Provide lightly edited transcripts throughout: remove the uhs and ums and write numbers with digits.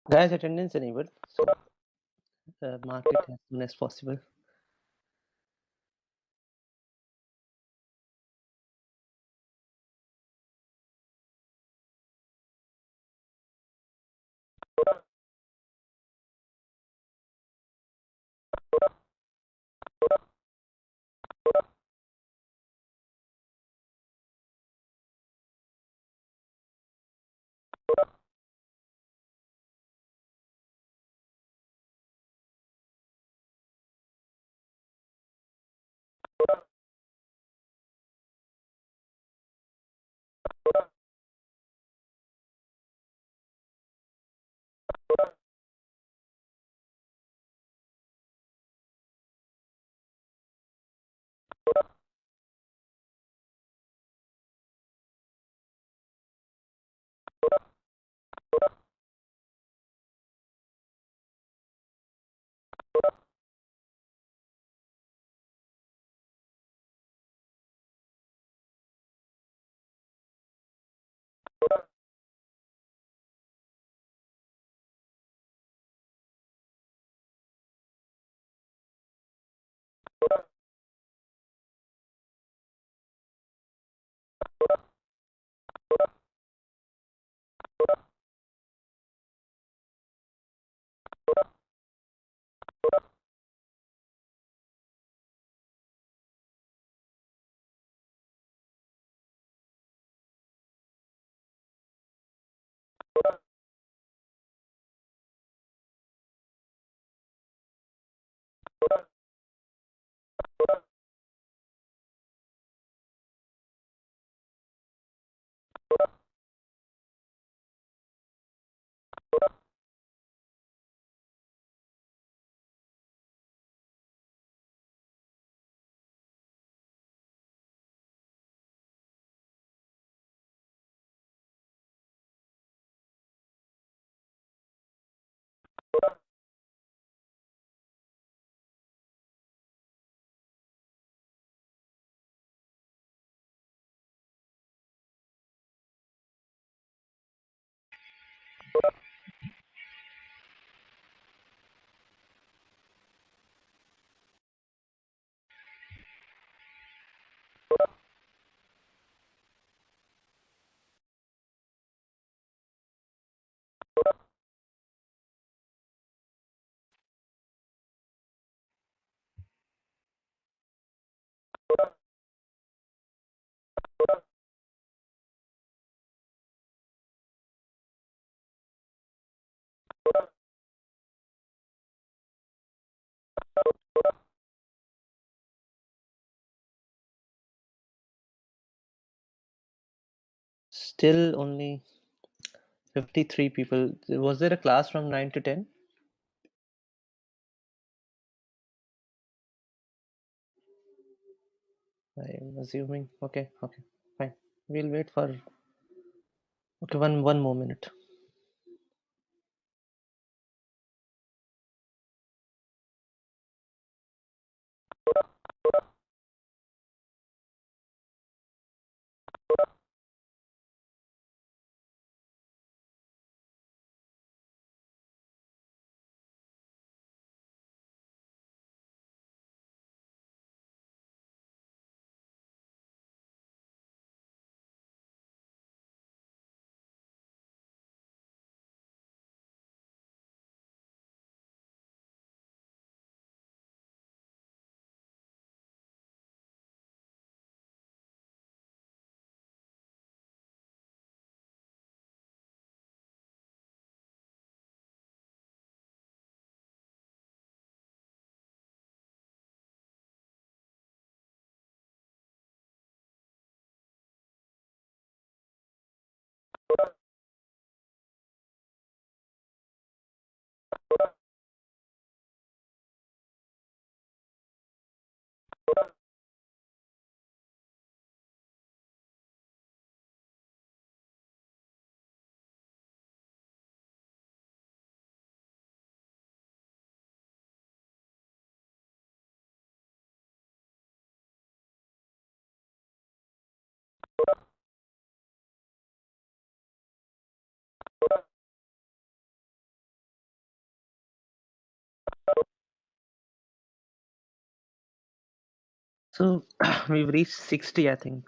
Guys, attendance enabled, so mark it as soon as possible. Still only 53 people. Was there a class from 9 to 10? I'm assuming. Okay, okay, fine. We'll wait for okay, one more minute. So we've reached 60, I think.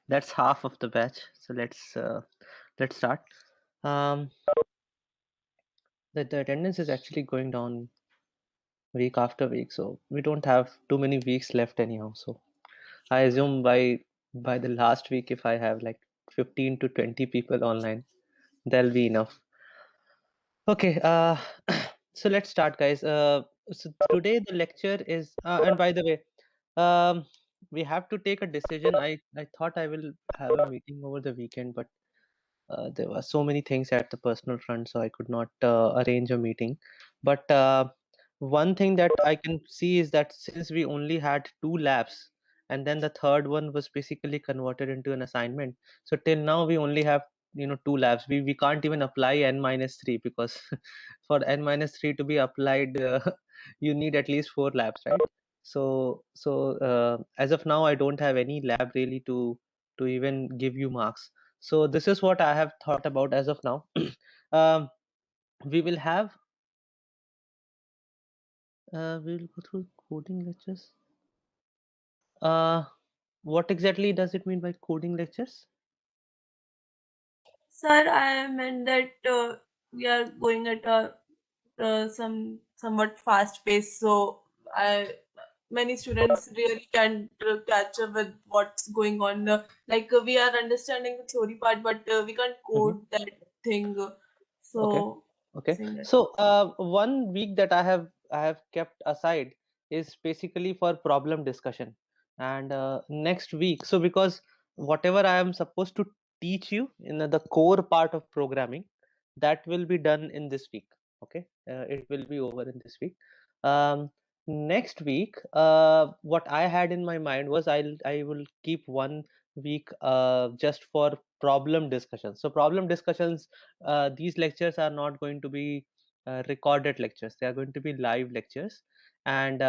That's half of the batch. So let's start. Um, the attendance is actually going down week after week, so we don't have too many weeks left anyhow. So I assume by the last week, if I have like 15 to 20 people online, that'll be enough. Okay, so let's start, guys. So today the lecture is, and by the way, um, we have to take a decision. I thought I will have a meeting over the weekend, but there were so many things at the personal front, so I could not arrange a meeting. But one thing that I can see is that since we only had two labs, and then the third one was basically converted into an assignment, so till now we only have two labs. We can't even apply n minus three because for n minus three to be applied, you need at least four labs, right? So as of now, I don't have any lab really to even give you marks. So this is what I have thought about as of now. um, we will have we will go through coding lectures. uh, what exactly does it mean by coding lectures? Sir, I meant that we are going at a somewhat fast pace, so many students really can't catch up with what's going on. We are understanding the theory part, but we can't Hmm. code that thing. Okay. So Okay. saying that. So one week that I have kept aside is basically for problem discussion, and next week. So because whatever I am supposed to teach you in the core part of programming, that will be done in this week. Okay, it will be over in this week. Um, Next week, what I had in my mind was I will keep one week just for problem discussions. So problem discussions, these lectures are not going to be recorded lectures, they are going to be live lectures. And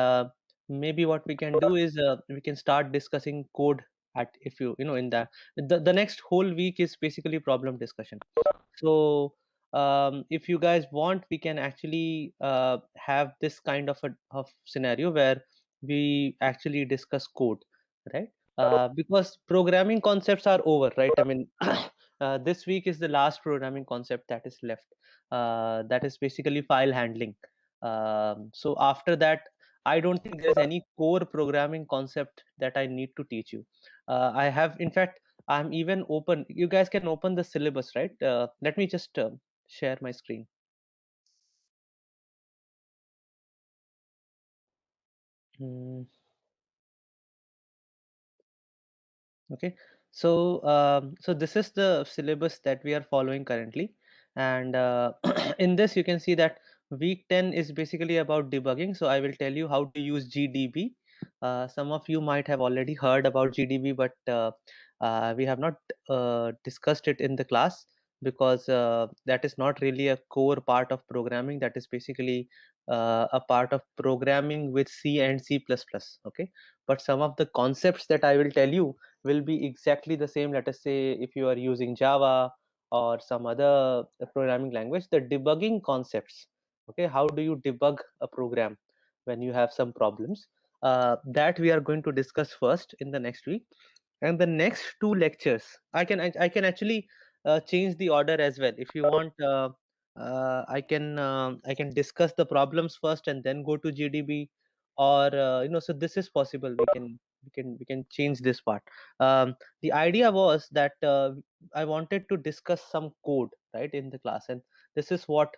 maybe what we can do is we can start discussing code at, if in the next whole week is basically problem discussion. So if you guys want, we can actually have this kind of a of scenario where we actually discuss code, right? Because programming concepts are over, right? I mean, this week is the last programming concept that is left. That is basically file handling. So after that, I don't think there's any core programming concept that I need to teach you. I have, in fact, I'm even open. You guys can open the syllabus, right? Let me just share my screen. Mm, okay. So this is the syllabus that we are following currently, and in this you can see that week 10 is basically about debugging. So I will tell you how to use GDB. Some of you might have already heard about GDB, but we have not discussed it in the class because that is not really a core part of programming. That is basically a part of programming with C and C++. Okay, but some of the concepts that I will tell you will be exactly the same. Let us say if you are using Java or some other programming language, the debugging concepts. Okay, how do you debug a program when you have some problems? That we are going to discuss first in the next week. And the next two lectures, I can actually change the order as well. If you want, I can discuss the problems first and then go to GDB, or so this is possible. We can change this part. The idea was that I wanted to discuss some code, right, in the class, and this is what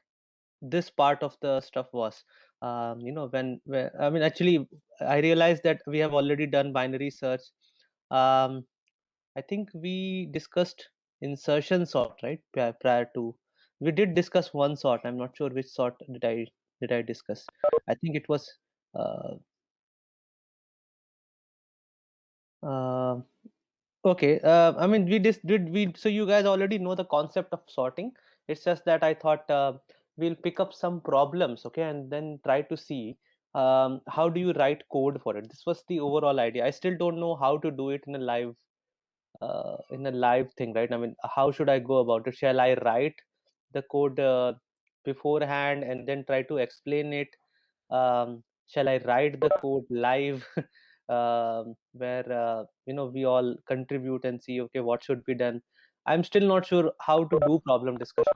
this part of the stuff was. When I mean, actually, I realized that we have already done binary search. I think we discussed insertion sort, right? Prior to, we did discuss one sort. I'm not sure which sort did I discuss. I think it was. Uh, Uh, okay. I mean, we just did we. So you guys already know the concept of sorting. It's just that I thought we'll pick up some problems, okay, and then try to see how do you write code for it. This was the overall idea. I still don't know how to do it in a live thing, right? I mean, how should I go about it? Shall I write the code beforehand and then try to explain it? Shall I write the code live, where we all contribute and see, okay, what should be done? I'm still not sure how to do problem discussion.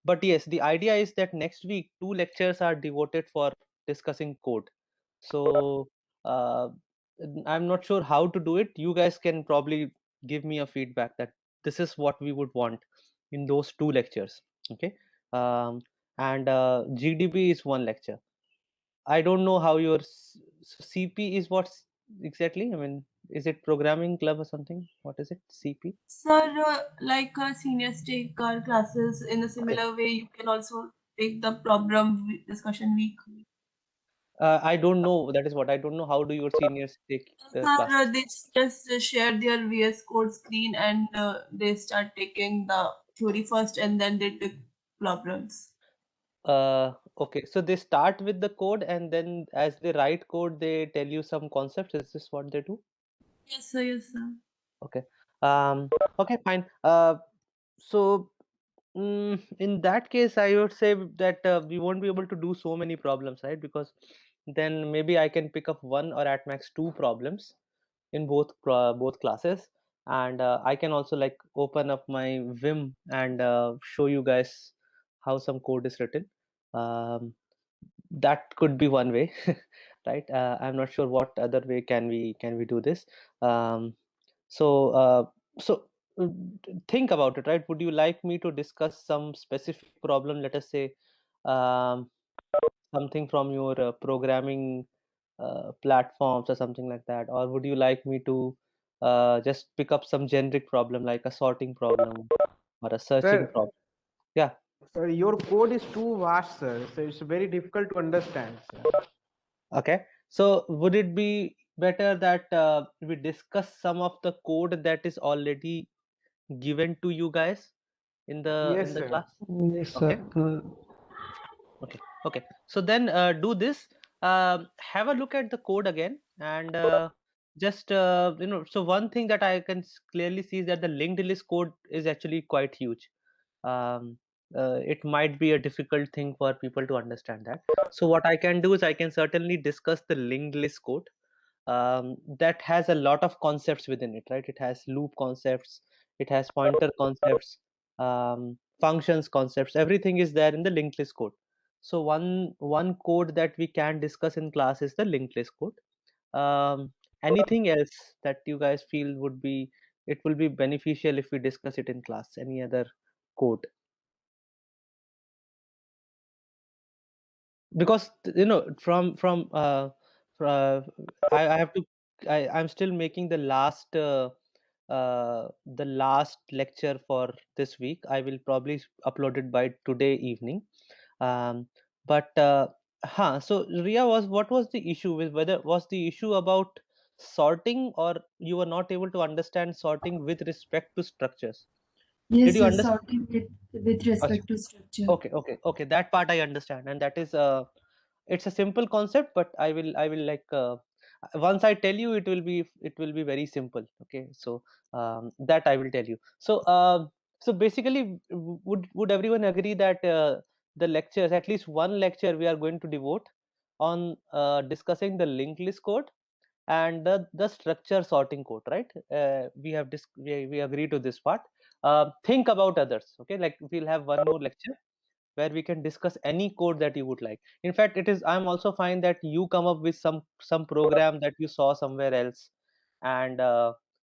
But yes, the idea is that next week 2 lectures are devoted for discussing code. So uh, I'm not sure how to do it. You guys can probably give me a feedback that this is what we would want in those 2 lectures. Okay. Um, and GDB is 1 lecture. I don't know how your CP is. What's exactly? I mean, is it programming club or something? What is it? CP? Sir, like seniors take our classes in a Okay. similar way, you can also take the discussion week. I don't know. That is what I don't know. How do your seniors take Sir, classes? they just share their VS Code screen and they start taking the theory first and then they take problems. Okay. So they start with the code and then as they write code, they tell you some concepts. Is this what they do? Yes, sir, yes, sir. Okay. Okay, fine. So in that case, I would say that we won't be able to do so many problems, right? Because then maybe I can pick up one or at max 2 problems in both classes, and I can also like open up my Vim and show you guys how some code is written. Um, that could be one way, right? I'm not sure what other way can we do this. Um, so, think about it, right? Would you like me to discuss some specific problem? Let us say um, something from your programming platforms or something like that, or would you like me to just pick up some generic problem like a sorting problem or a searching Sir, problem? Yeah. sir, your code is too vast, sir. So it's very difficult to understand, sir. Okay. So, would it be better that we discuss some of the code that is already given to you guys in Yes, the sir. class? Yes, Okay. sir. Okay. Okay. So then do this. Have a look at the code again and just so one thing that I can clearly see is that the linked list code is actually quite huge. Um, it might be a difficult thing for people to understand that. So what I can do is I can certainly discuss the linked list code that has a lot of concepts within it, right? It has loop concepts, it has pointer concepts, functions concepts, everything is there in the linked list code. So one code that we can discuss in class is the linked list code. Anything else that you guys feel would be it will be beneficial if we discuss it in class? Any other code? Because from I have to I'm still making the last lecture for this week. I will probably upload it by today evening. um but so Ria, what was the issue with whether was the issue about sorting, or you were not able to understand sorting with respect to structures? Did Yes, you sir. understand? Sorting it with respect to structure. Okay, that part I understand, and that is it's a simple concept, but I will like once I tell you, it will be very simple. Okay, so that I will tell you. So basically, would everyone agree that the lectures, at least one lecture, we are going to devote on discussing the linked list code and the structure sorting code, right? We agree to this part. Think about others, okay? Like we'll have one more lecture where we can discuss any code that you would like. In fact, I'm also fine that you come up with some program that you saw somewhere else, and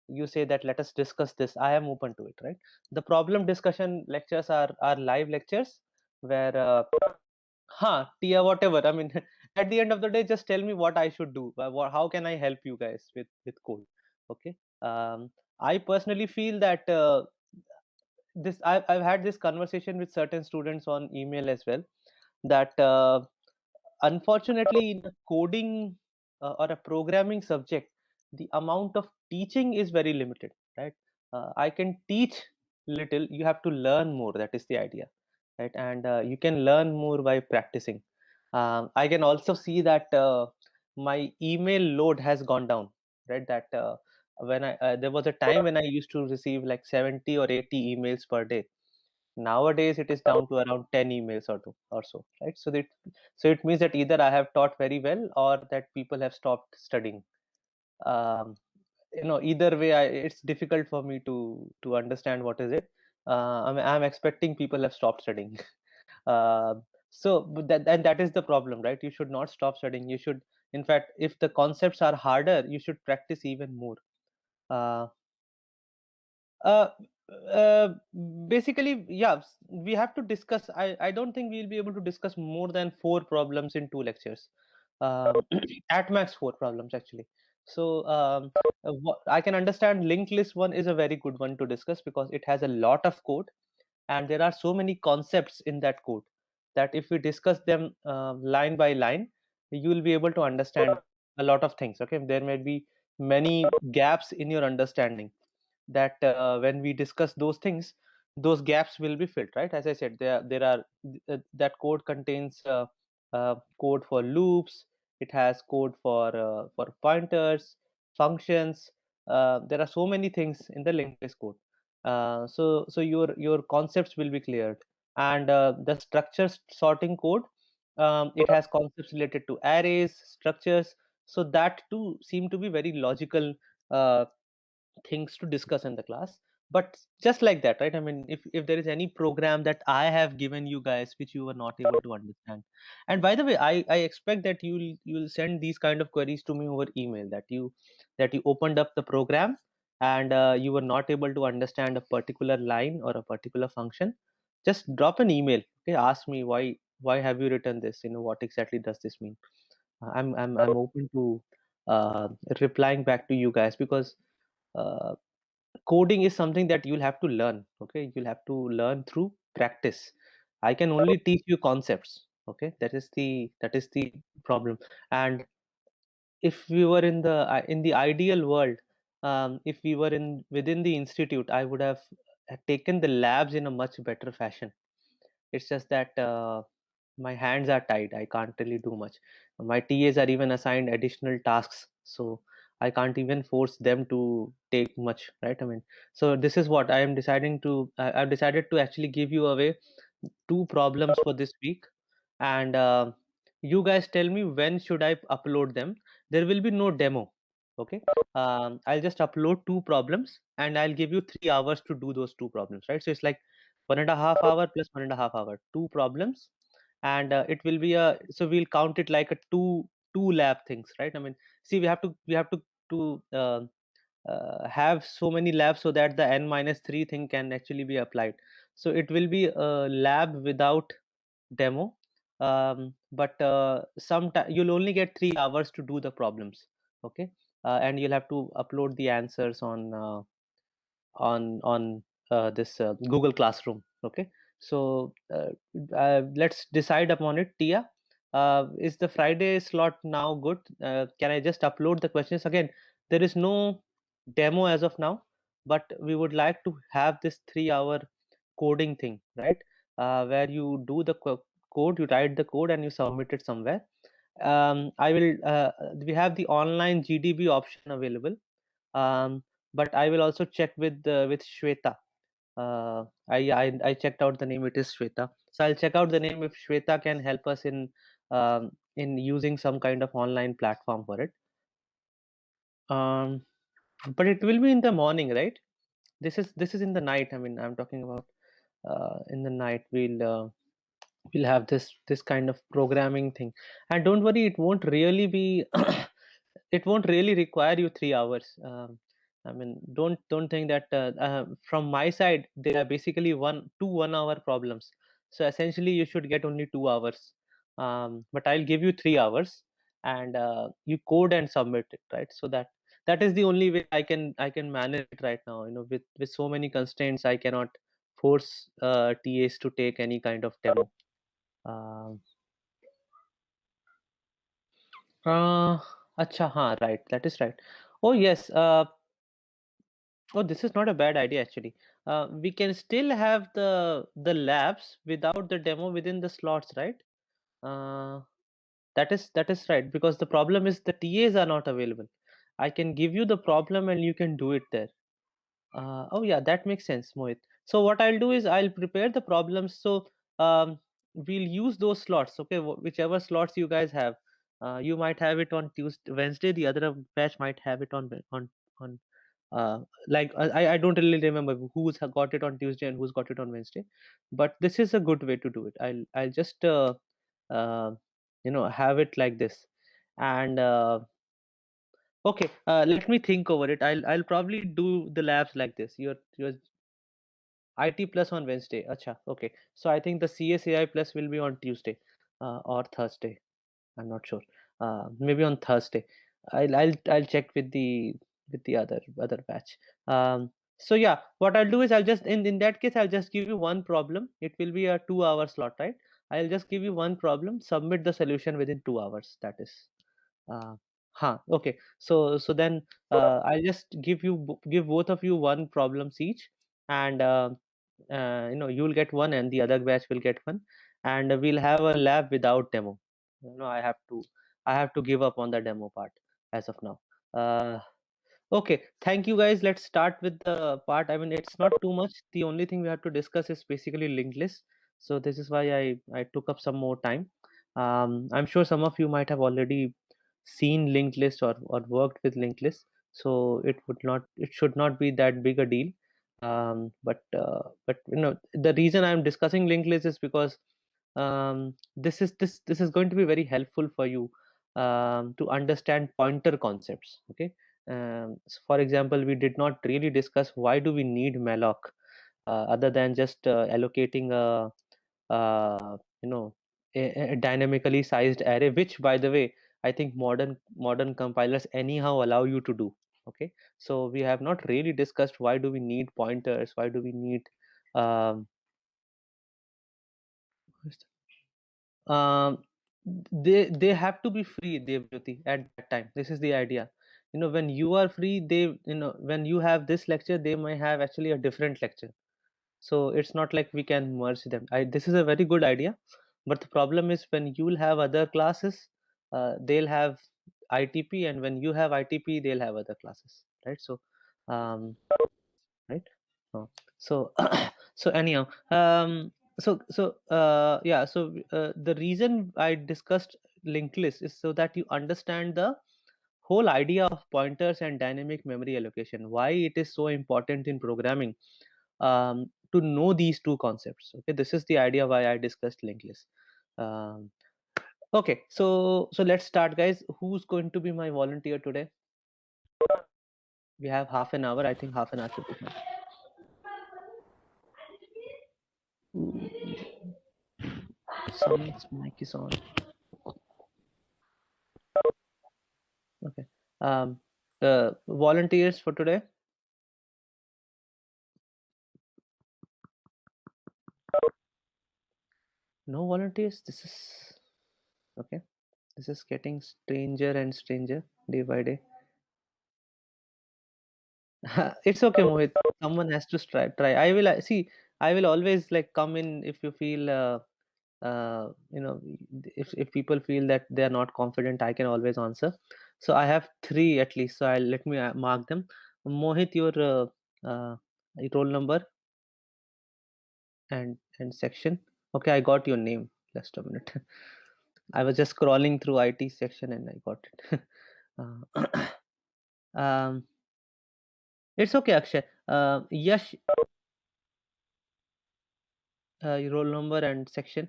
you say that let us discuss this. I am open to it, right? The problem discussion lectures are live lectures where Tia, whatever. I mean, at the end of the day, just tell me what I should do. How can I help you guys with code? Okay. I personally feel that I've had this conversation with certain students on email as well. That unfortunately, in a coding or a programming subject, the amount of teaching is very limited, right? I can teach little, you have to learn more. That is the idea, right? And you can learn more by practicing. I can also see that my email load has gone down, right? That when I there was a time when I used to receive like 70 or 80 emails per day. Nowadays it is down to around 10 emails or two or so, right? So it means that either I have taught very well or that people have stopped studying. um, either way, it's difficult for me to understand what is it. I'm expecting people have stopped studying. uh, but that is the problem, right? You should not stop studying. You should, in fact, if the concepts are harder, you should practice even more. uh, uh, uh, Basically, yeah, we have to discuss. I don't think we'll be able to discuss more than four problems in two lectures. At max four problems, actually. So I can understand linked list one is a very good one to discuss because it has a lot of code and there are so many concepts in that code that if we discuss them line by line, you will be able to understand a lot of things. Okay, there may be many gaps in your understanding that when we discuss those things, those gaps will be filled, right? As I said, there are that code contains code for loops. It has code for pointers, functions. There are so many things in the linked list code. So your concepts will be cleared, and the structure sorting code, it has concepts related to arrays, structures. So that too seem to be very logical uh, things to discuss in the class. But just like that, right? I mean, if there is any program that I have given you guys which you were not able to understand, and by the way, I expect that you'll send these kind of queries to me over email, that you opened up the program and you were not able to understand a particular line or a particular function. Just drop an email. Okay, ask me why have you written this, what exactly does this mean. I'm open to uh, replying back to you guys, because uh, coding is something that you'll have to learn. Okay, you'll have to learn through practice. I can only teach you concepts. Okay, that is the problem. And if we were in the ideal world, if we were in within the institute, I would have taken the labs in a much better fashion. It's just that my hands are tied. I can't really do much. My TAs are even assigned additional tasks, so I can't even force them to take much, right? I mean, so this is what I am deciding to. I've decided to actually give you away two problems for this week, and you guys tell me when should I upload them. There will be no demo. Okay, I'll just upload two problems, and I'll give you 3 hours to do those two problems, right? So it's like 1.5 hour plus 1.5 hour, two problems, and it will be a, so we'll count it like a two lab things, right? I mean, see, we have to have so many labs so that the n-3 thing can actually be applied. So it will be a lab without demo, but sometime you'll only get 3 hours to do the problems. Okay, and you'll have to upload the answers on this Google Classroom. Okay, so let's decide upon it. Tia, is the Friday slot now good? Can I just upload the questions again? There is no demo as of now, but we would like to have this 3 hour coding thing, right? Where you do the code, you write the code, and you submit it somewhere. I will. We have the online GDB option available, um, but I will also check with Shweta. I checked out the name. It is Shweta. So I'll check out the name if Shweta can help us in using some kind of online platform for it. Um, but it will be in the morning, right? This is in the night. I mean, I'm talking about in the night. We'll have this kind of programming thing, and don't worry, it won't really be it won't really require you 3 hours. I mean, don't think that from my side there are basically 1 hour problems, so essentially you should get only 2 hours. But I'll give you 3 hours, and you code and submit it, right? So that is the only way I can manage it right now. With so many constraints, I cannot force TAs to take any kind of demo. um, uh, Acha, हाँ, right, that is right. Oh yes. Oh, this is not a bad idea actually. We can still have the labs without the demo within the slots, right? Uh, that is right, because the problem is the TAs are not available. I can give you the problem and you can do it there. Oh yeah, that makes sense, Mohit. So what I'll do is I'll prepare the problems. So we'll use those slots. Okay, whichever slots you guys have. You might have it on Tuesday, Wednesday. The other batch might have it on like I don't really remember got it on Tuesday and who's got it on Wednesday. But this is a good way to do it. I'll just uh, have it like this. And okay, let me think over it. I'll probably do the labs like this. Your IT plus on Wednesday. Acha, okay. So I think the CSAI plus will be on Tuesday or Thursday. I'm not sure. Maybe on Thursday. I'll check with the other batch. So yeah, what I'll do is I'll just in that case I'll just give you one problem. It will be a 2-hour slot, right? I'll just give you one problem. Submit the solution within 2 hours. That is. Uh, okay. So then I'll just give both of you one problems each, and you'll get one and the other batch will get one, and we'll have a lab without demo. I have to give up on the demo part as of now. Okay, thank you guys. Let's start with the part. I mean, it's not too much. The only thing we have to discuss is basically linked list. So this is why I took up some more time. I'm sure some of you might have already seen linked list or worked with linked list. So it should not be that big a deal. But the reason I'm discussing linked list is because this is going to be very helpful for you to understand pointer concepts. Okay. So for example, we did not really discuss why do we need malloc other than just allocating you know a dynamically sized array, which by the way I think modern compilers anyhow allow you to do. Okay, so we have not really discussed why do we need pointers, why do we need um, um, they have to be free, Devjyoti, at that time. This is the idea. When you are free, when you have this lecture, they might have actually a different lecture. So it's not like we can merge them. This is a very good idea, but the problem is when you'll have other classes, they'll have ITP, and when you have ITP, they'll have other classes, right? So, right. Oh, so so anyhow, yeah. So the reason I discussed linked list is so that you understand the whole idea of pointers and dynamic memory allocation, why it is so important in programming, to know these two concepts. Okay, this is the idea why I discussed linked list. um, okay, so let's start, guys. Who's going to be my volunteer today? We have half an hour. I think half an hour should be fine. Someone's mic is on. Okay. Volunteers for today? No volunteers? This is okay. This is getting stranger and stranger day by day. It's okay, Mohit. Someone has to try. I will see. I will always like come in if you feel uh, you know if people feel that they are not confident, I can always answer. So I have three at least. So I'll let me mark them. Mohit, your roll number and section. Okay, I got your name. Just a minute. I was just scrolling through IT section and I got it. um, it's okay, Akshay. Yash, your roll number and section.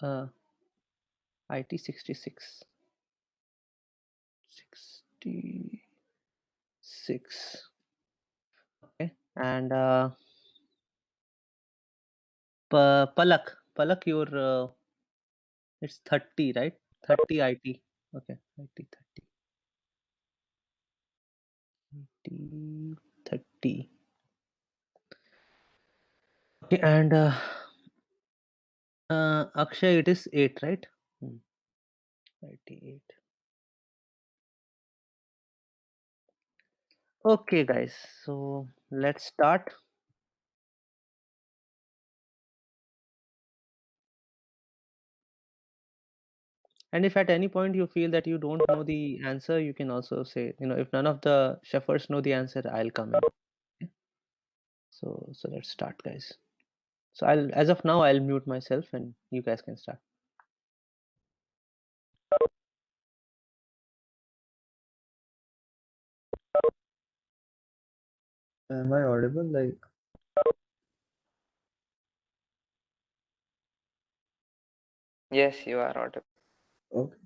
IT 66. 66. Okay. And Palak, your it's 30, right? 30 IT. Okay, IT 30. 30. Okay, and Akshay, it is 8, right? Hmm. 98. Okay, guys. So let's start. And if at any point you feel that you don't know the answer, you can also say, if none of the chefers know the answer, I'll come in. Okay? So let's start, guys. So as of now, I'll mute myself and you guys can start. Am I audible? Like, Yes, you are audible. okay.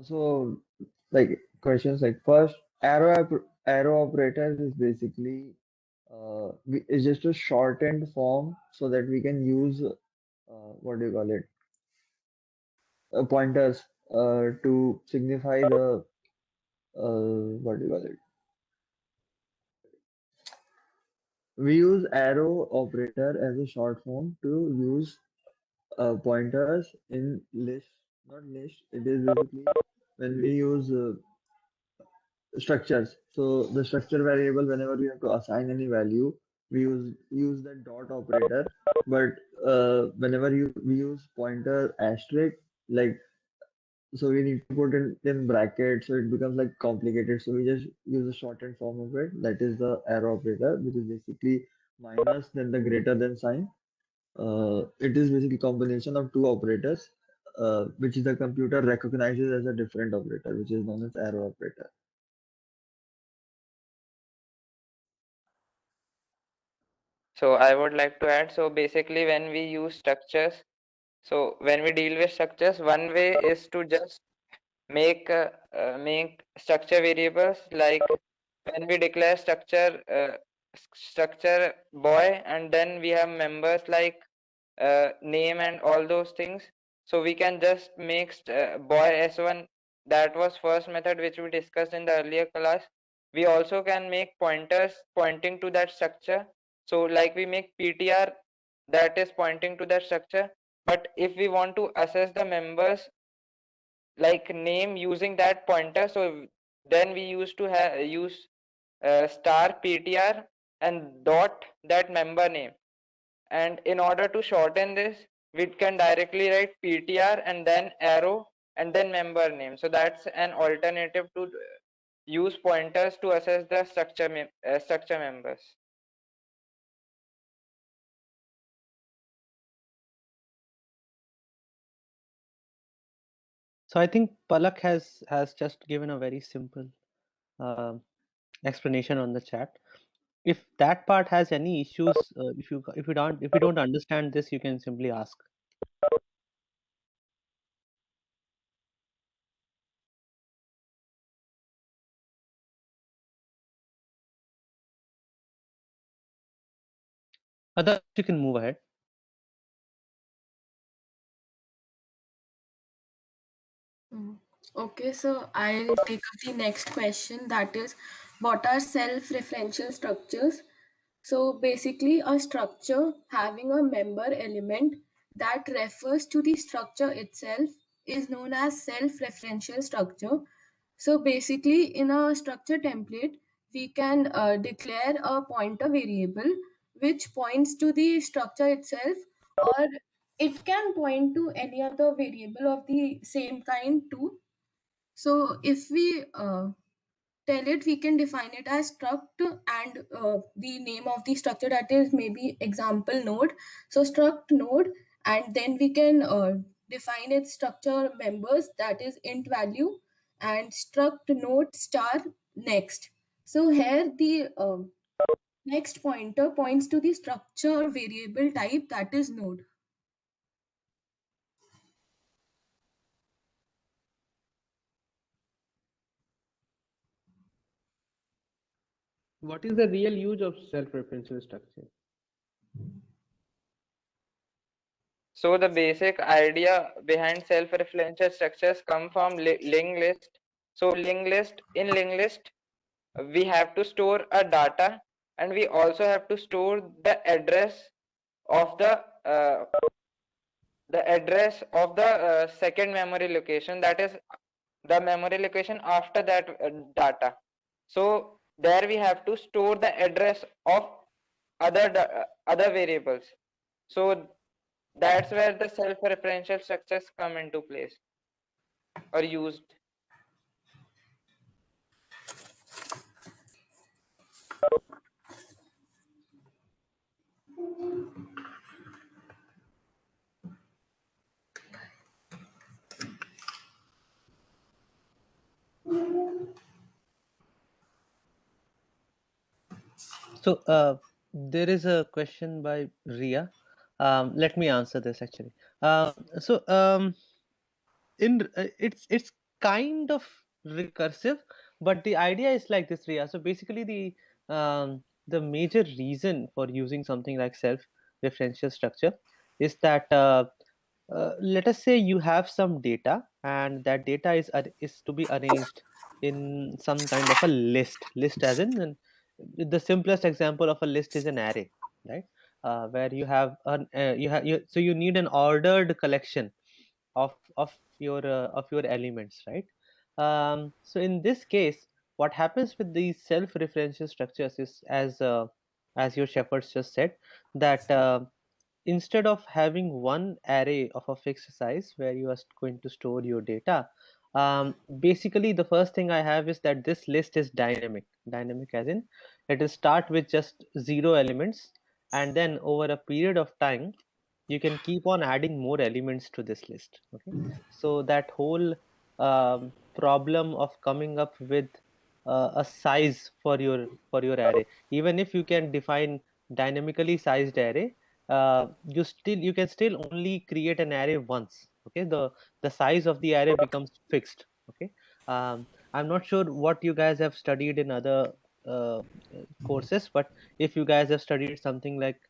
So, like, questions like first, arrow operators is basically it's just a shortened form so that we can use what do you call it? Pointers to signify the what do you call it? We use arrow operator as a short form to use pointers in list, not list. It is basically when we use structures. So the structure variable, whenever we have to assign any value, we use the dot operator. But whenever we use pointer asterisk, like so we need to put in brackets, so it becomes like complicated. So we just use a shortened form of it. That is the arrow operator, which is basically minus then the greater than sign. It is basically combination of two operators, which the computer recognizes as a different operator, which is known as arrow operator. So I would like to add, so basically when we use structures, so when we deal with structures, one way is to just make structure variables, like when we declare structure boy, and then we have members like name and all those things. So we can just make boy s1. That was first method which we discussed in the earlier class. We also can make pointers pointing to that structure. So like we make ptr that is pointing to that structure. But if we want to access the members like name using that pointer, so then we used to use star ptr and dot that member name. And in order to shorten this, we can directly write ptr and then arrow and then member name. So that's an alternative to use pointers to access the structure members. So I think Palak has just given a very simple explanation on the chat. If that part has any issues, if you don't understand this, you can simply ask. Otherwise, you can move ahead. Okay, so I'll take up the next question, that is, what are self-referential structures? So basically, a structure having a member element that refers to the structure itself is known as self-referential structure. So basically, in a structure template, we can declare a pointer variable which points to the structure itself, or it can point to any other variable of the same kind too. So if we tell it, we can define it as struct and the name of the structure, that is maybe example node. So struct node, and then we can define its structure members, that is int value, and struct node star next. So here the next pointer points to the structure variable type, that is node. What is the real use of self-referential structure? So the basic idea behind self-referential structures come from linked list. So in linked list, we have to store a data, and we also have to store the address of the the address of the second memory location, that is the memory location after that data. So there we have to store the address of other variables. So that's where the self-referential structures come into place or used. So there is a question by Ria. Let me answer this actually. So it's kind of recursive, but the idea is like this, Ria. So basically the major reason for using something like self-referential structure is that let us say you have some data, and that data is to be arranged in some kind of a list as in the simplest example of a list is an array, right? Where you have so you need an ordered collection of your elements, right? So in this case, what happens with these self-referential structures is, as your shepherds just said, that instead of having one array of a fixed size where you are going to store your data, basically the first thing I have is that this list is dynamic as in it will start with just 0 elements, and then over a period of time you can keep on adding more elements to this list. Okay, so that whole problem of coming up with a size for your array, even if you can define dynamically sized array, you can still only create an array once. Okay, the size of the array becomes fixed. Okay, I'm not sure what you guys have studied in other uh, courses, but if you guys have studied something like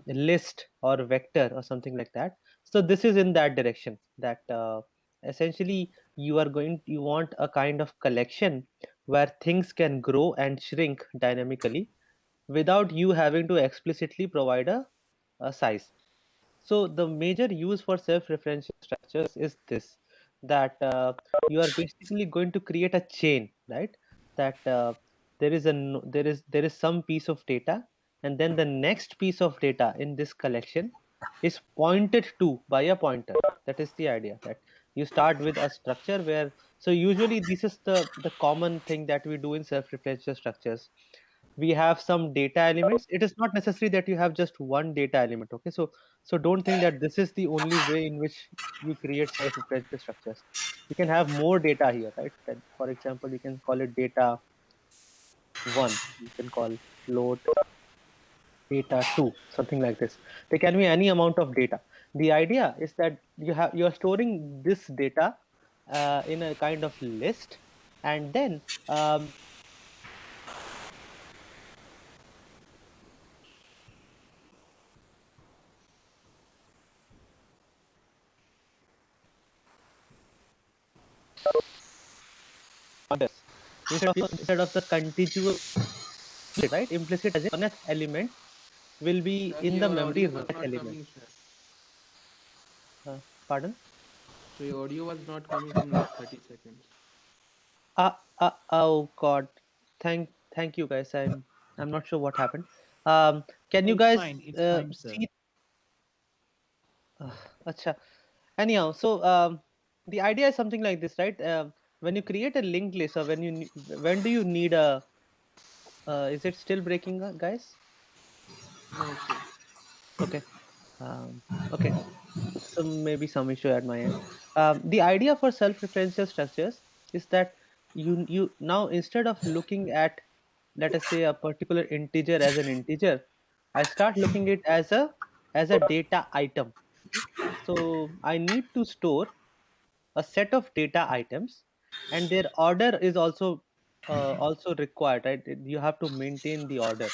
list or vector or something like that, so this is in that direction, that essentially you want a kind of collection where things can grow and shrink dynamically without you having to explicitly provide a size. So the major use for self-referential structures is this, that you are basically going to create a chain, right? That there is some piece of data, and then the next piece of data in this collection is pointed to by a pointer. That is the idea, that you start with a structure where, so usually this is the common thing that we do in self-referential structures. We have some data elements. It is not necessary that you have just one data element. Okay, so don't think that this is the only way in which you create self-referential structures. You can have more data here, right? That, for example, you can call it data 1, you can call float data 2, something like this. There can be any amount of data. The idea is that you're storing this data in a kind of list, and then instead of the contiguous, right? Implicit as in nth element will be Sir, in the your memory audio was nth not element. coming, sir. Pardon? So your audio was not coming from last 30 seconds. Oh God. Thank you guys. I'm not sure what happened. Can you It's guys fine. It's fine, sir. see? Acha. Anyhow, so the idea is something like this, right? When you create a linked list, or when do you need a? Is it still breaking, guys? No, sir. Okay. Okay. So maybe some issue at my end. The idea for self-referential structures is that you now, instead of looking at, let us say, a particular integer as an integer, I start looking it as a data item. So I need to store a set of data items, and their order is also required, right? You have to maintain the order.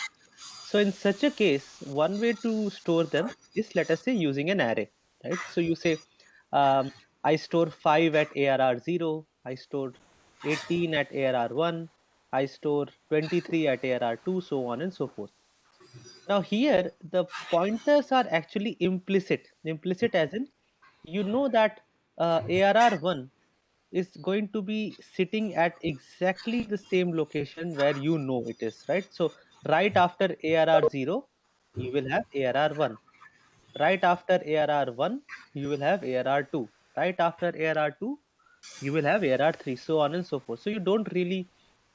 So in such a case, one way to store them is, let us say, using an array, right? So you say, I store 5 at ARR 0, I store 18 at ARR 1, I store 23 at ARR 2, so on and so forth. Now here, the pointers are actually implicit as in you know that ARR1 is going to be sitting at exactly the same location where you know it is, right? So right after ARR0, you will have ARR1. Right after ARR1, you will have ARR2. Right after ARR2, you will have ARR3, so on and so forth. So you don't really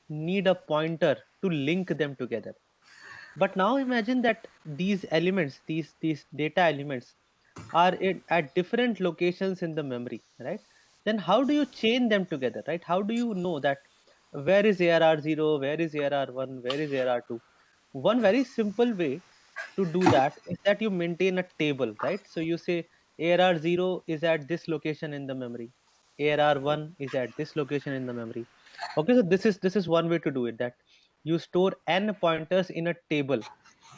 need a pointer to link them together. But now imagine that these elements, these data elements, are at different locations in the memory, right? Then how do you chain them together, right? How do you know that where is ARR0, where is ARR1, where is ARR2? One very simple way to do that is that you maintain a table, right? So you say ARR0 is at this location in the memory, ARR1 is at this location in the memory. Okay, so this is one way to do it, that you store n pointers in a table,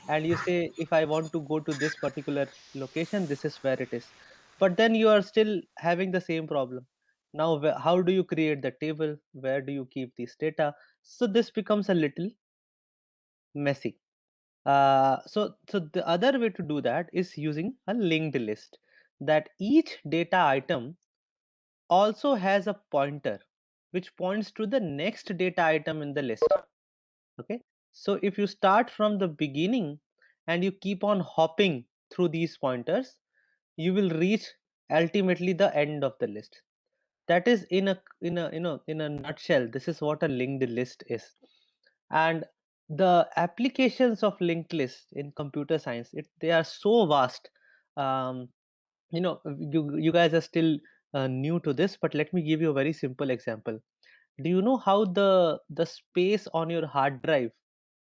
and you say if I want to go to this particular location, this is where it is. But then you are still having the same problem. Now how do you create the table, where do you keep this data? So this becomes a little messy. So the other way to do that is using a linked list, that each data item also has a pointer which points to the next data item in the list. Okay, so if you start from the beginning and you keep on hopping through these pointers, you will reach ultimately the end of the list. That is in a nutshell, this is what a linked list is. And the applications of linked list in computer science, they are so vast. um, you guys are still new to this, but let me give you a very simple example. Do you know how the space on your hard drive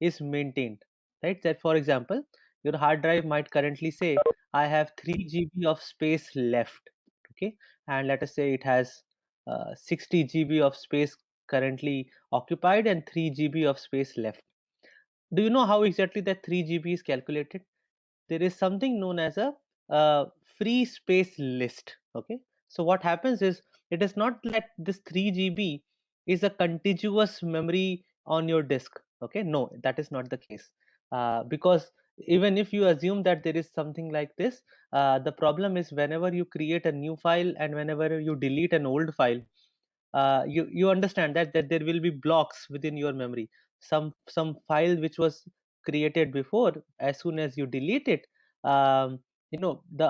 is maintained, right? That for example, your hard drive might currently say I have 3 GB of space left. Okay, and let us say it has 60 GB of space currently occupied and 3 GB of space left. Do you know how exactly that 3 GB is calculated? There is something known as a free space list. Okay, so what happens is, it is not that this 3 GB is a contiguous memory on your disk. Okay, no, that is not the case. Because even if you assume that there is something like this, the problem is whenever you create a new file and whenever you delete an old file, you understand that there will be blocks within your memory. Some file which was created before, as soon as you delete it, the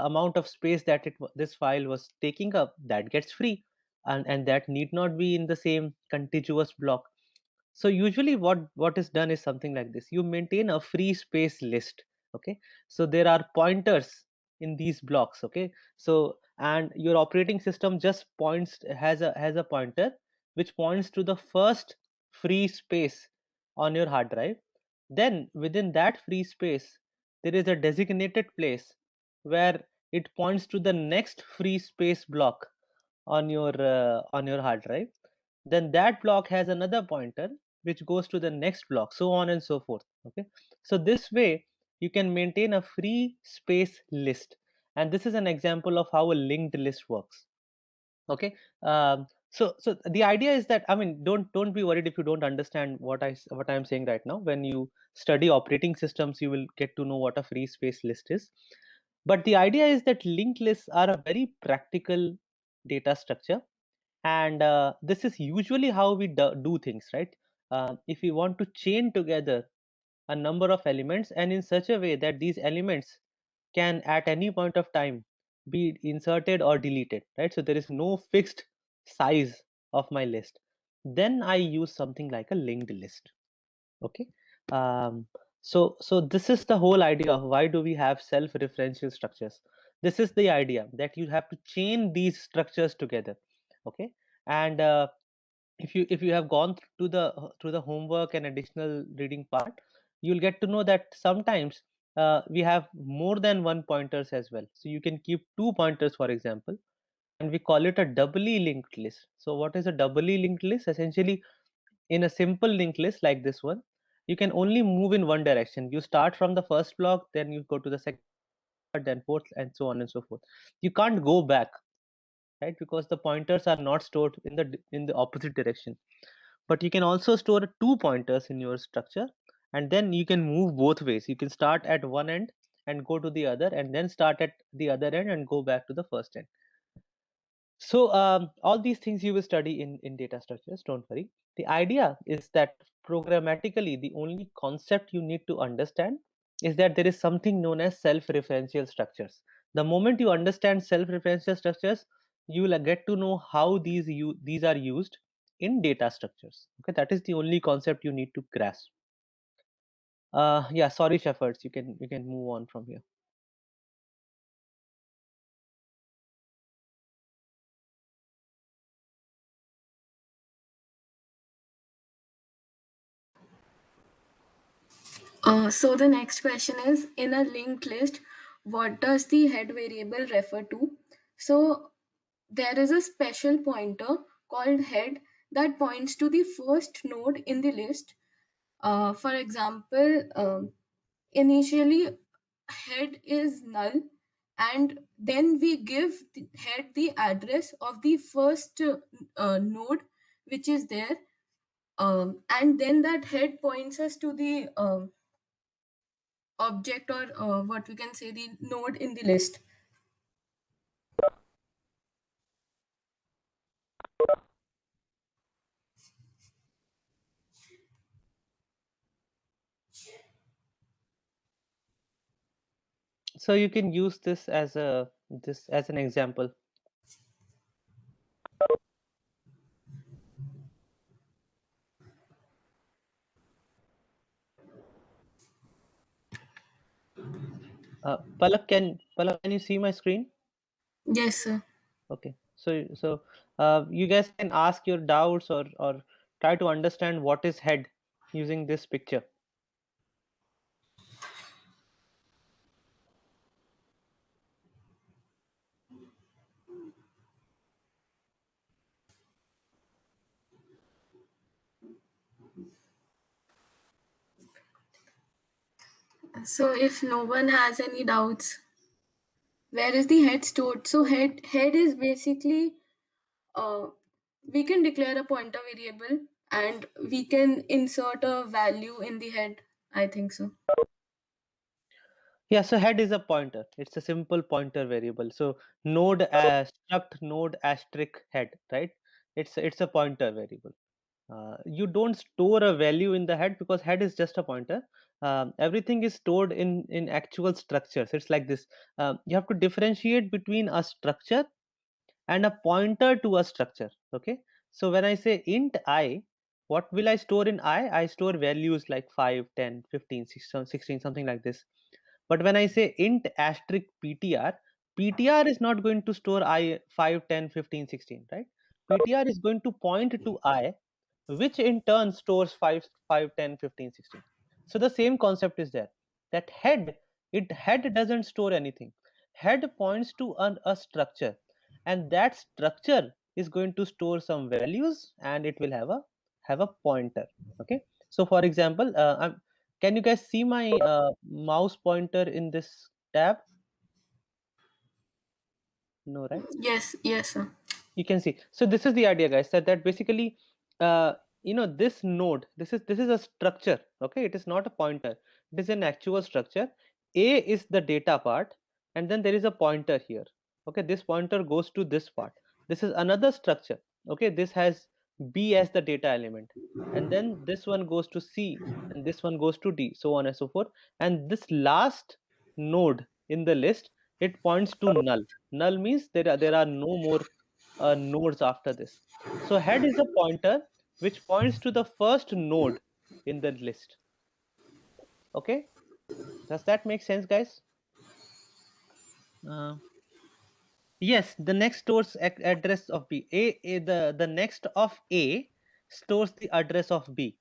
amount of space that this file was taking up, that gets free, and that need not be in the same contiguous block. So usually what is done is something like this: you maintain a free space list. Okay, so there are pointers in these blocks. Okay, so and your operating system just points has a pointer which points to the first free space on your hard drive. Then within that free space, there is a designated place where it points to the next free space block on your hard drive. Then that block has another pointer which goes to the next block, so on and so forth. Okay, so this way you can maintain a free space list, and this is an example of how a linked list works. Okay, so the idea is that, I mean, don't be worried if you don't understand what I'm saying right now. When you study operating systems, you will get to know what a free space list is. But the idea is that linked lists are a very practical data structure, and this is usually how we do things, right? If we want to chain together a number of elements, and in such a way that these elements can at any point of time be inserted or deleted, right? So there is no fixed size of my list, then I use something like a linked list. Okay, um, so this is the whole idea of why do we have self-referential structures. This is the idea that you have to chain these structures together. Okay, and if you have gone through the homework and additional reading part, you'll get to know that sometimes we have more than one pointers as well. So you can keep two pointers, for example, and we call it a doubly linked list. So what is a doubly linked list? Essentially, in a simple linked list like this one, you can only move in one direction. You start from the first block, then you go to the second, then fourth, and so on and so forth. You can't go back, right? Because the pointers are not stored in the opposite direction. But you can also store two pointers in your structure, and then you can move both ways. You can start at one end and go to the other, and then start at the other end and go back to the first end. So all these things you will study in data structures, don't worry. The idea is that programmatically, the only concept you need to understand is that there is something known as self-referential structures. The moment you understand self-referential structures, you will get to know how these are used in data structures. Okay, that is the only concept you need to grasp. Yeah, sorry, Shepherds, you can move on from here. So the next question is, in a linked list, what does the head variable refer to? So there is a special pointer called head that points to the first node in the list. For example, initially head is null, and then we give the head the address of the first node which is there, and then that head points us to the object, or what we can say, the node in the list. So you can use this as an example. Palak, can you see my screen? Yes, sir. Okay. So you guys can ask your doubts, or try to understand what is head using this picture. So if no one has any doubts, where is the head stored? So head is basically, uh, we can declare a pointer variable and we can insert a value in the head. I think so. Yeah, so head is a pointer. It's a simple pointer variable. So node struct node asterisk head, right? It's a pointer variable. You don't store a value in the head because head is just a pointer. Everything is stored in actual structures. It's like this. You have to differentiate between a structure and a pointer to a structure. Okay, so when I say int I, what will I store in I store values like 5, 10, 15, 16, something like this. But when I say int asterisk ptr, ptr is not going to store I 5, 10, 15, 16, right? Ptr is going to point to I, which in turn stores 5, 5, 10, 15, 16. So the same concept is there. That head doesn't store anything. Head points to a structure, and that structure is going to store some values, and it will have a pointer. Okay. So for example, can you guys see my mouse pointer in this tab? No, right? Yes, sir. You can see. So this is the idea, guys, that basically uh, this node, this is a structure. Okay, it is not a pointer, it is an actual structure. A is the data part, and then there is a pointer here. Okay, this pointer goes to this part. This is another structure. Okay, this has B as the data element, and then this one goes to C, and this one goes to D, so on and so forth. And this last node in the list, it points to null. Null means there are no more nodes after this. So head is a pointer which points to the first node in the list. Okay, does that make sense, guys? uh, yes, the next stores address of B. The next of A stores the address of B.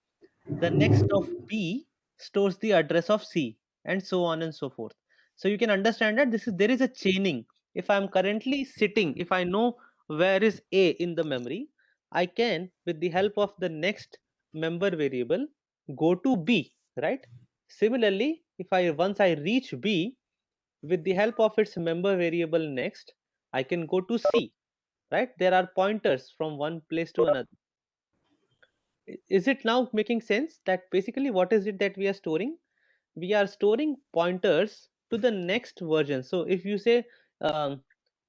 The next of B stores the address of C, and so on and so forth. So you can understand that there is a chaining. If I'm currently sitting, if I know where is A in the memory, I can, with the help of the next member variable, go to B, right? Similarly, if I once I reach B, with the help of its member variable next, I can go to C, right? There are pointers from one place to another. Is it now making sense that basically what is it that we are storing? We are storing pointers to the next version. So if you say, um,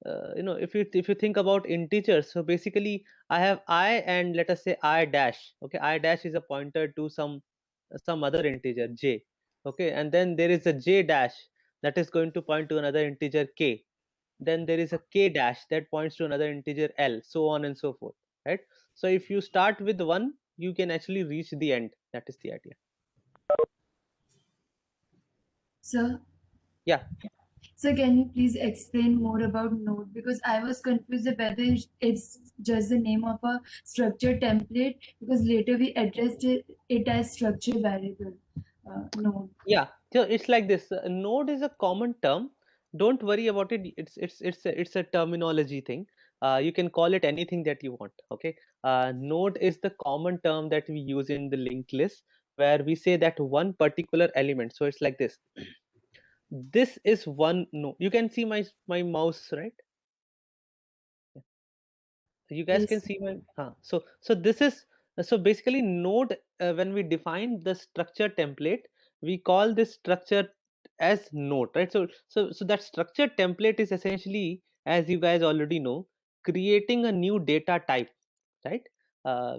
if you think about integers, so basically I have I and let us say I dash. Okay, I dash is a pointer to some other integer j. Okay, and then there is a j dash that is going to point to another integer k. Then there is a k dash that points to another integer l, so on and so forth, right? So if you start with one, you can actually reach the end. That is the idea. Sir, Yeah. so can you please explain more about node? Because I was confused whether it's just the name of a structure template, because later we addressed it as structure variable node. Yeah, so it's like this. Node is a common term. Don't worry about it. It's a terminology thing. You can call it anything that you want. Okay. Node is the common term that we use in the linked list, where we say that one particular element. So it's like this. This is one node. You can see my mouse, right? You guys can Yes. see my so this is so basically node, when we define the structure template, we call this structure as node, right? So that structure template is essentially, as you guys already know, creating a new data type, right?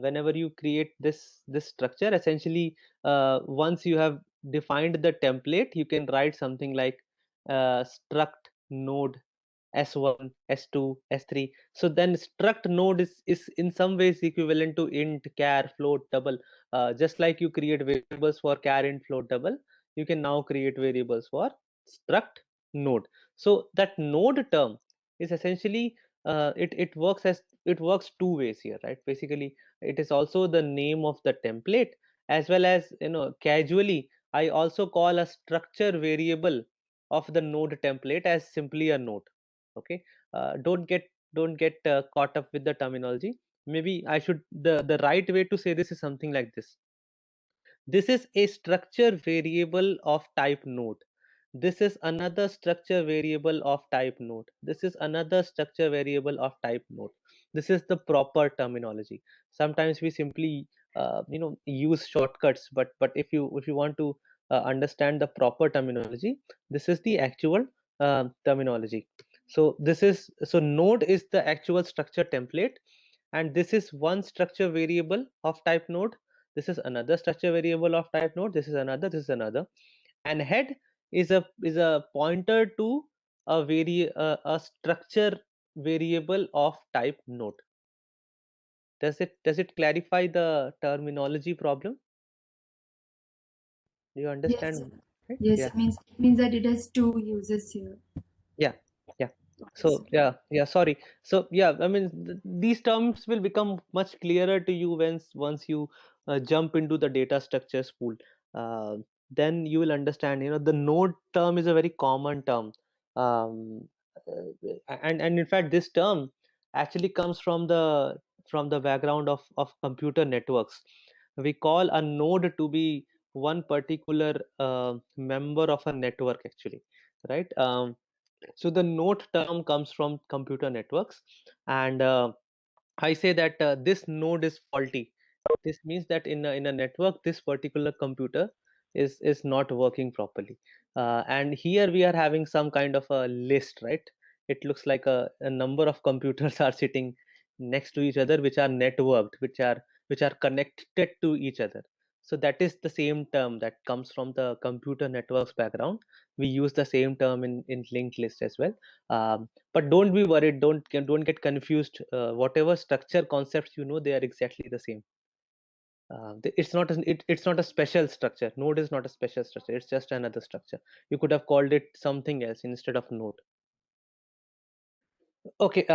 Whenever you create this structure, essentially, once you have defined the template, you can write something like struct node s1, s2, s3. So then struct node is in some ways equivalent to int, char, float, double. Just like you create variables for char, int, float, double, you can now create variables for struct node. So that node term is essentially, it works two ways here, right? Basically, it is also the name of the template, as well as, casually I also call a structure variable of the node template as simply a node. Okay. Don't get caught up with the terminology. Maybe I should, the right way to say this is something like this. This is a structure variable of type node. This is another structure variable of type node. This is another structure variable of type node. This is the proper terminology. Sometimes we simply use shortcuts, but if you want to understand the proper terminology, this is the actual terminology. So node is the actual structure template, and this is one structure variable of type node. This is another structure variable of type node. This is another, and head is a pointer to a structure variable of type node. Does it clarify the terminology problem? Do you Yes. understand? Right? Yes. Yeah. It means that it has two uses here. Yeah. Okay, So sir. sorry. So yeah, I mean, these terms will become much clearer to you once you jump into the data structures pool. Uh, then you will understand. The node term is a very common term, and in fact, this term actually comes from the background of computer networks. We call a node to be one particular member of a network, actually, right? So the node term comes from computer networks, and I say that this node is faulty. This means that in a network, this particular computer is not working properly. And here we are having some kind of a list, right? It looks like a number of computers are sitting next to each other, which are networked, which are connected to each other. So that is the same term that comes from the computer networks background. We use the same term in linked list as well. But don't be worried, don't get confused. Whatever structure concepts they are exactly the same. It's not a special structure. Node is not a special structure, it's just another structure. You could have called it something else instead of node. Okay.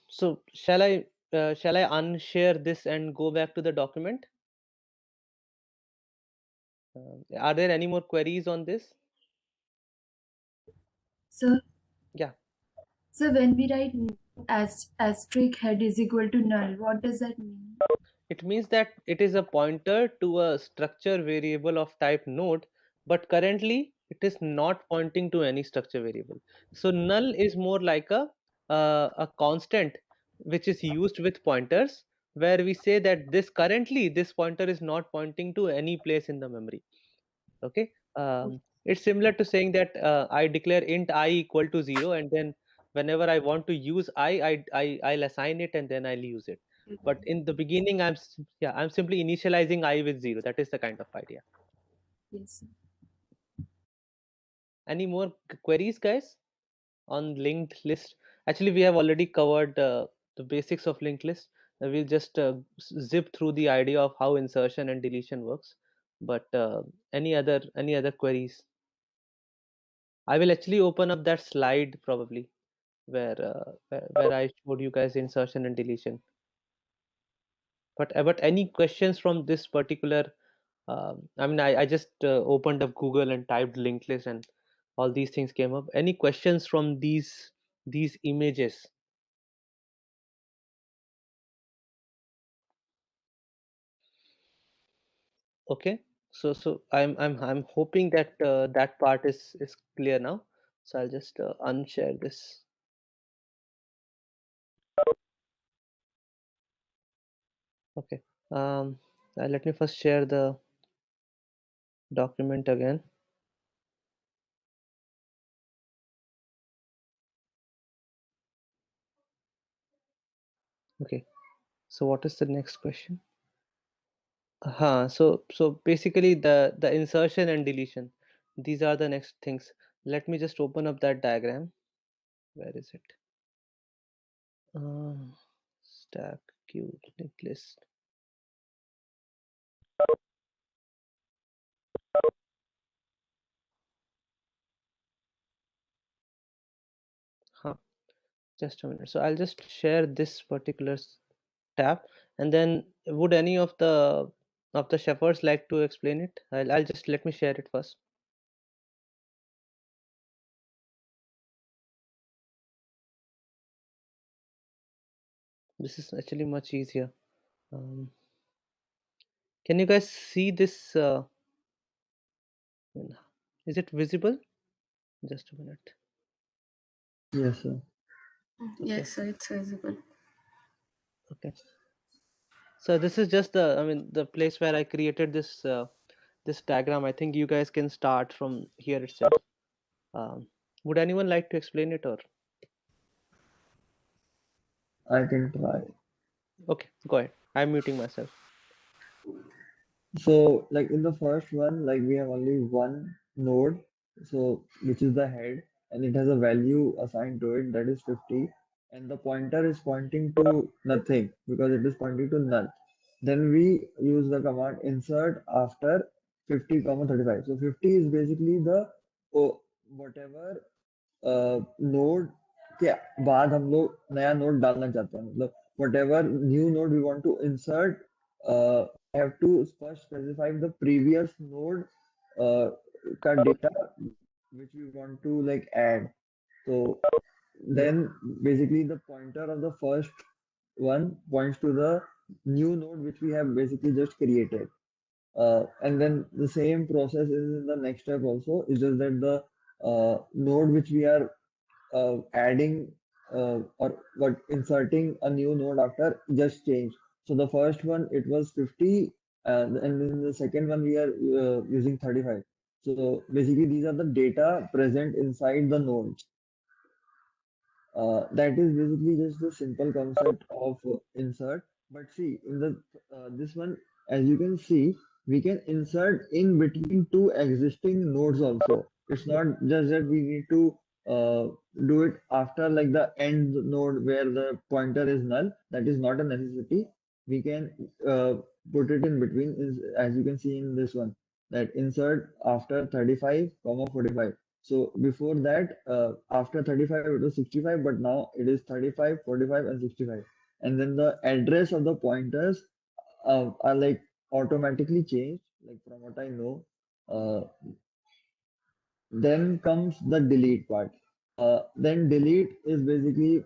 So shall I unshare this and go back to the document? Are there any more queries on this? So, Yeah. so when we write asterisk head is equal to null, what does that mean? It means that it is a pointer to a structure variable of type node, but currently it is not pointing to any structure variable. So null is more like a constant which is used with pointers, where we say that this pointer is not pointing to any place in the memory. Okay. It's similar to saying that I declare int I equal to 0, and then whenever I want to use I'll assign it and then I'll use it. But in the beginning, I'm simply initializing I with 0. That is the kind of idea. Yes. Any more queries, guys, on linked list? Actually, we have already covered the basics of linked list. We'll just zip through the idea of how insertion and deletion works. But any other queries? I will actually open up that slide probably where I showed you guys insertion and deletion. But any questions from this particular? I mean, I just opened up Google and typed linked list, and all these things came up. Any questions from these images? Okay, so I'm hoping that that part is clear now. So I'll just unshare this. Okay. Let me first share the document again. Okay. So what is the next question? So basically the insertion and deletion, these are the next things. Let me just open up that diagram. Where is it? Stack, queue, linked list. Just a minute. So I'll just share this particular tab, and then would any of the shepherds like to explain it? I'll just let me share it first. This is actually much easier. Can you guys see this? Is it visible? Just a minute. Yes, sir. Yes, sir, it's visible. Okay. So this is just the place where I created this this diagram. I think you guys can start from here itself. Would anyone like to explain it, or? I can try. Okay, go ahead. I'm muting myself. So, like in the first one, like we have only one node, so which is the head, and it has a value assigned to it that is 50, and the pointer is pointing to nothing because it is pointing to null. Then we use the command insert after 50, 35. So 50 is basically the whatever node के बाद हम लोग नया node डालना चाहते हैं मतलब whatever new node we want to insert have to first specify the previous node का data which we want to like add. So then basically the pointer of the first one points to the new node which we have basically just created. And then the same process is in the next step also. It's just that the node which we are adding or what inserting a new node after just change. So the first one it was 50 and then the second one we are using 35. So basically these are the data present inside the node. That is basically just the simple concept of insert. But see, in the this one, as you can see, we can insert in between two existing nodes also. It's not just that we need to do it after like the end node where the pointer is null. That is not a necessity. We can put it in between, as you can see in this one, that insert after 35, 45. So before that, after 35, it was 65, but now it is 35, 45, and 65. And then the address of the pointers are like automatically changed, like from what I know. Then comes the delete part. Then delete is basically,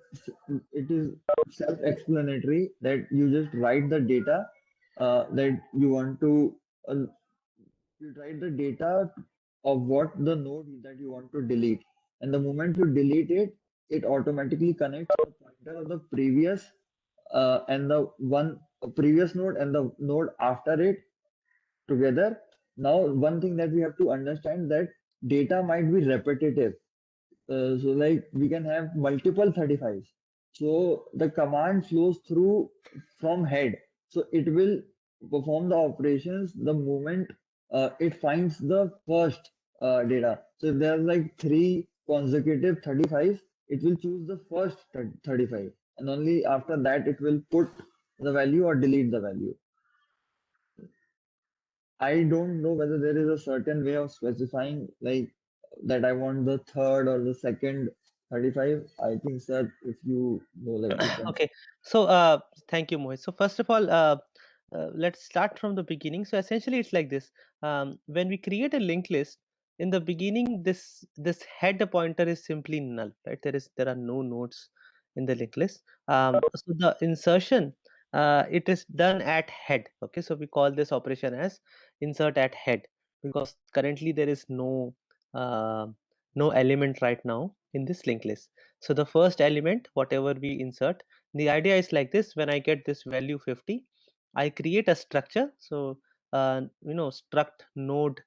it is self-explanatory that you just write the data that you want to, you write the data of what the node that you want to delete. And the moment you delete it, it automatically connects the pointer of the previous and the one previous node and the node after it together. Now, one thing that we have to understand that data might be repetitive. So like we can have multiple 35s. So the command flows through from head. So it will perform the operations the moment it finds the first data. So if there's like three consecutive 35s, it will choose the first 35, and only after that it will put the value or delete the value. I don't know whether there is a certain way of specifying like that I want the third or the second 35. I think, sir, if you know, like you can. Okay, so thank you, Mohit. So first of all, let's start from the beginning. So essentially, it's like this: when we create a linked list, in the beginning, this head pointer is simply null, right? There are no nodes in the linked list. So the insertion, it is done at head. Okay, so we call this operation as insert at head because currently there is uh, no element right now in this linked list. So the first element, whatever we insert, the idea is like this: when I get this value 50, I create a structure. So struct node,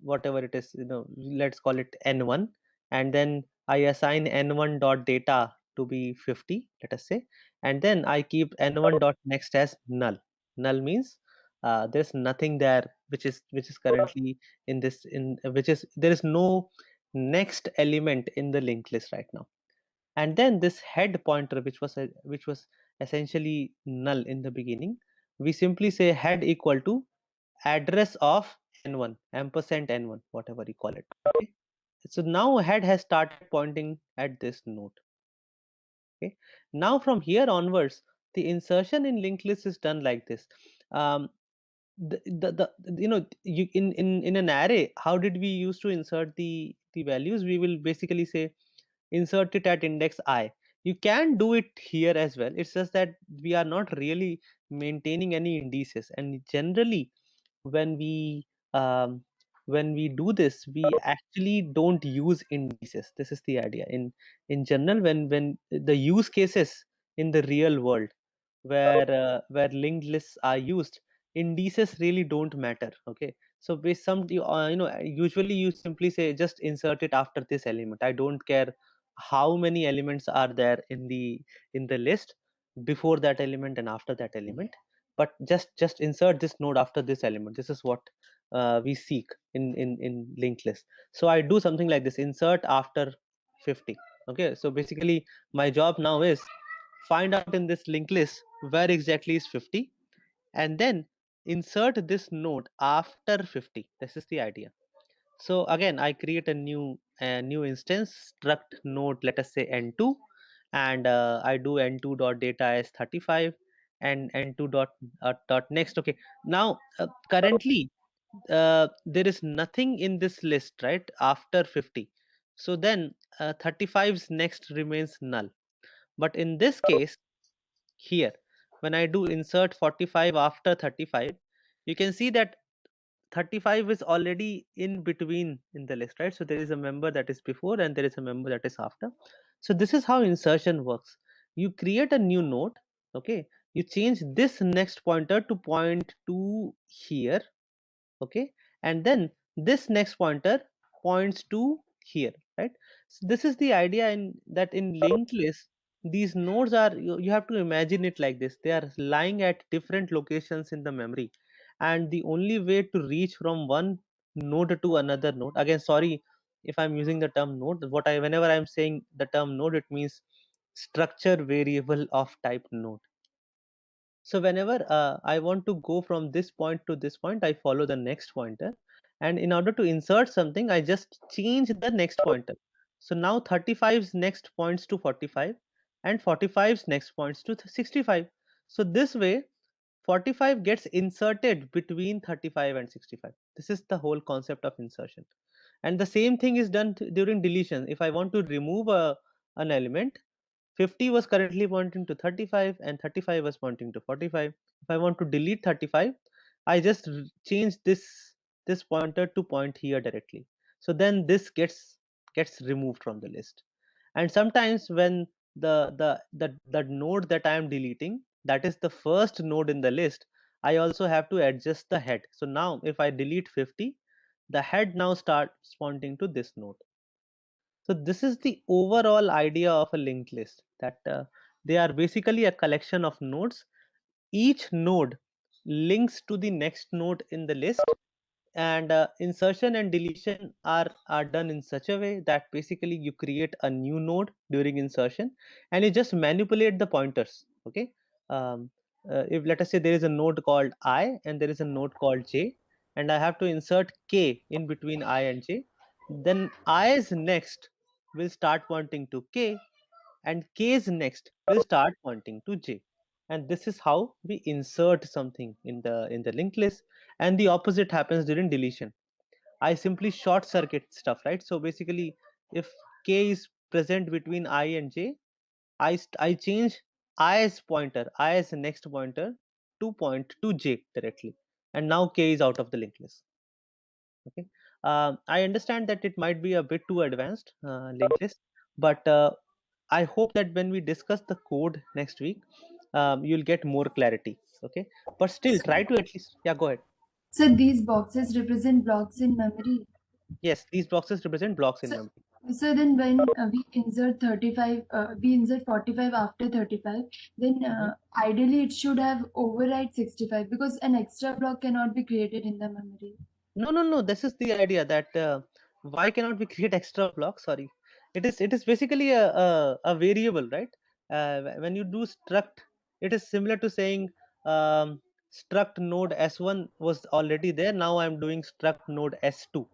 whatever it is, let's call it n1, and then I assign n1 dot data to be 50, let us say, and then I keep n1 dot next as null. Null means there's nothing there which is currently in this in which is there is no next element in the linked list right now. And then this head pointer, which was essentially null in the beginning, we simply say head equal to address of n1 ampersand n1, whatever you call it. Okay, so now head has started pointing at this node. Okay, now from here onwards, the insertion in linked list is done like this. um, the you in an array, how did we used to insert the values? We will basically say insert it at index I. You can do it here as well. It's just that we are not really maintaining any indices, and generally when we um, when we do this, we actually don't use indices. This is the idea. In general, when the use cases in the real world where linked lists are used, indices really don't matter. Okay, so with some usually you simply say just insert it after this element. I don't care how many elements are there in the list before that element and after that element, but just insert this node after this element. This is what we seek in linked list. So I do something like this: insert after 50. Okay, so basically my job now is find out in this linked list where exactly is 50, and then insert this node after 50. This is the idea. So again, I create a new instance, struct node, let us say n2, and I do n2 dot data as 35 and n2 dot next. Okay, now currently there is nothing in this list right after 50. So then 35's next remains null. But in this case here, when I do insert 45 after 35, you can see that 35 is already in between in the list, right? So there is a member that is before and there is a member that is after. So this is how insertion works. You create a new node. Okay, you change this next pointer to point to here. Okay, and then this next pointer points to here, right? So this is the idea in that in linked list, these nodes are, you have to imagine it like this: they are lying at different locations in the memory, and the only way to reach from one node to another node, again, sorry if I'm using the term node, whenever I'm saying the term node, it means structure variable of type node. So whenever I want to go from this point to this point, I follow the next pointer. And in order to insert something, I just change the next pointer. So now 35's next points to 45 and 45's next points to 65. So this way, 45 gets inserted between 35 and 65. This is the whole concept of insertion. And the same thing is done during deletion. If I want to remove an element, 50 was currently pointing to 35 and 35 was pointing to 45. If I want to delete 35, I just change this pointer to point here directly. So then this gets removed from the list. And sometimes when the node that I am deleting, that is the first node in the list, I also have to adjust the head. So now if I delete 50, the head now starts pointing to this node. So this is the overall idea of a linked list, that they are basically a collection of nodes. Each node links to the next node in the list, and insertion and deletion are done in such a way that basically you create a new node during insertion and you just manipulate the pointers. Okay. um, if let us say there is a node called I and there is a node called J, and I have to insert K in between I and J, then I's next will start pointing to K and K's next will start pointing to J. And this is how we insert something in the linked list. And the opposite happens during deletion. I simply short circuit stuff, right? So basically, if K is present between I and J, I change I's pointer, I's next pointer to point to J directly. And now K is out of the linked list. Okay. I understand that it might be a bit too advanced linked list, but I hope that when we discuss the code next week, you'll get more clarity. Okay, but still try to at least, yeah, go ahead. So these boxes represent blocks in memory. Yes, these boxes represent blocks in So, memory. so then when we insert 35, we insert 45 after 35, then ideally it should have override 65 because an extra block cannot be created in the memory. No. This is the idea that why cannot we create extra blocks? Sorry, it is basically a variable, right? When you do struct, it is similar to saying struct node S1 was already there. Now I'm doing struct node S2.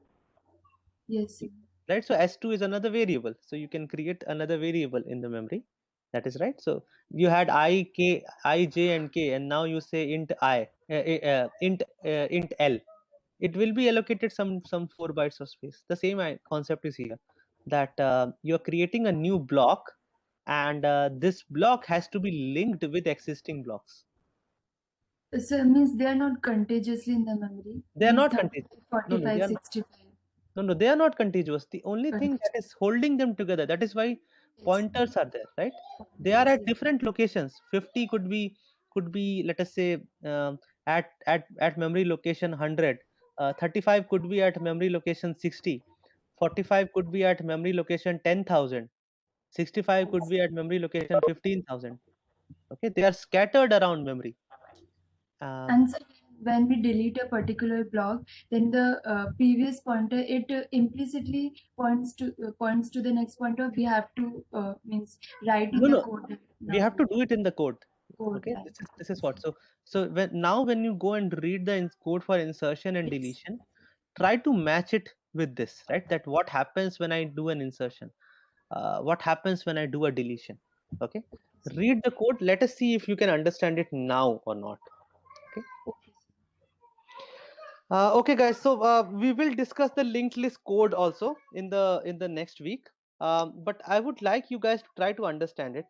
Yes. Right, so S2 is another variable, so you can create another variable in the memory. That is right. So you had I, J, and K, and now you say int int L. It will be allocated some 4 bytes of space. The same concept is here, that you're creating a new block, and this block has to be linked with existing blocks. So it means they are not contagiously in the memory. They are Means not 35, contiguous. 45, They are 65. no, they are not contiguous. The only thing that is holding them together, that is why pointers are there, right? They are at different locations. 50 could be let us say at memory location 100. 35 could be at memory location 60. 45 could be at memory location 10,000. 65 could be at memory location 15,000. Okay, they are scattered around memory. And so when we delete a particular block, then the previous pointer, it implicitly points to the next pointer. We have to means write in the No, code. we have to do it in the code. Okay, Right. this is what. So when you go and read the code for insertion and deletion, try to match it with this, right? That what happens when I do an insertion, what happens when I do a deletion. Okay, read the code. Let us see if you can understand it now or not. Okay. Okay, guys. So we will discuss the linked list code also in the next week. But I would like you guys to try to understand it.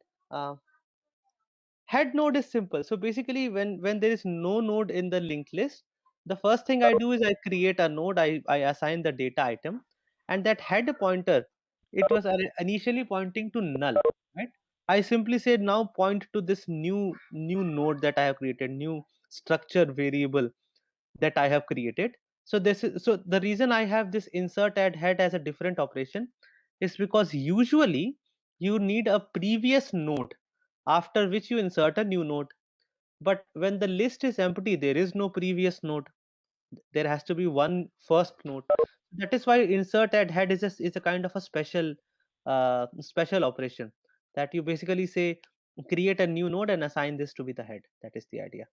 Head node is simple. So basically, when there is no node in the linked list, the first thing I do is I create a node. I assign the data item, and that head pointer, it was initially pointing to null, right? I simply said now point to this new node that I have created, new structure variable that I have created. So the reason I have this insert add head as a different operation is because usually you need a previous node after which you insert a new node. But when the list is empty, there is no previous node. There has to be one first node. That is why insert add head is a kind of a special operation, that you basically say create a new node and assign this to be the head. That is the idea.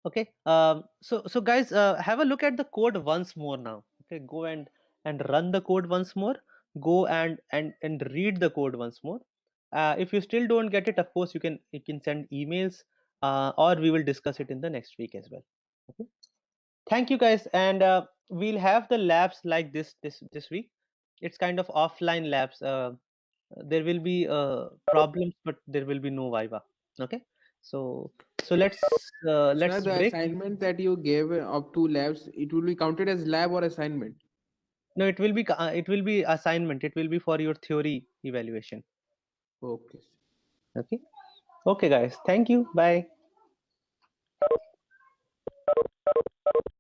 Okay. So guys, have a look at the code once more now. Okay, go and run the code once more. Go and read the code once more. If you still don't get it, of course you can send emails, or we will discuss it in the next week as well. Okay. Thank you guys, and we'll have the labs like this week. It's kind of offline labs. There will be problems, but there will be no Viva. Okay. So let's Sir, the break. assignment that you gave of 2 labs, it will be counted as lab or assignment? No, it will be assignment. It will be for your theory evaluation. Okay. Okay. Okay, guys. Thank you. Bye.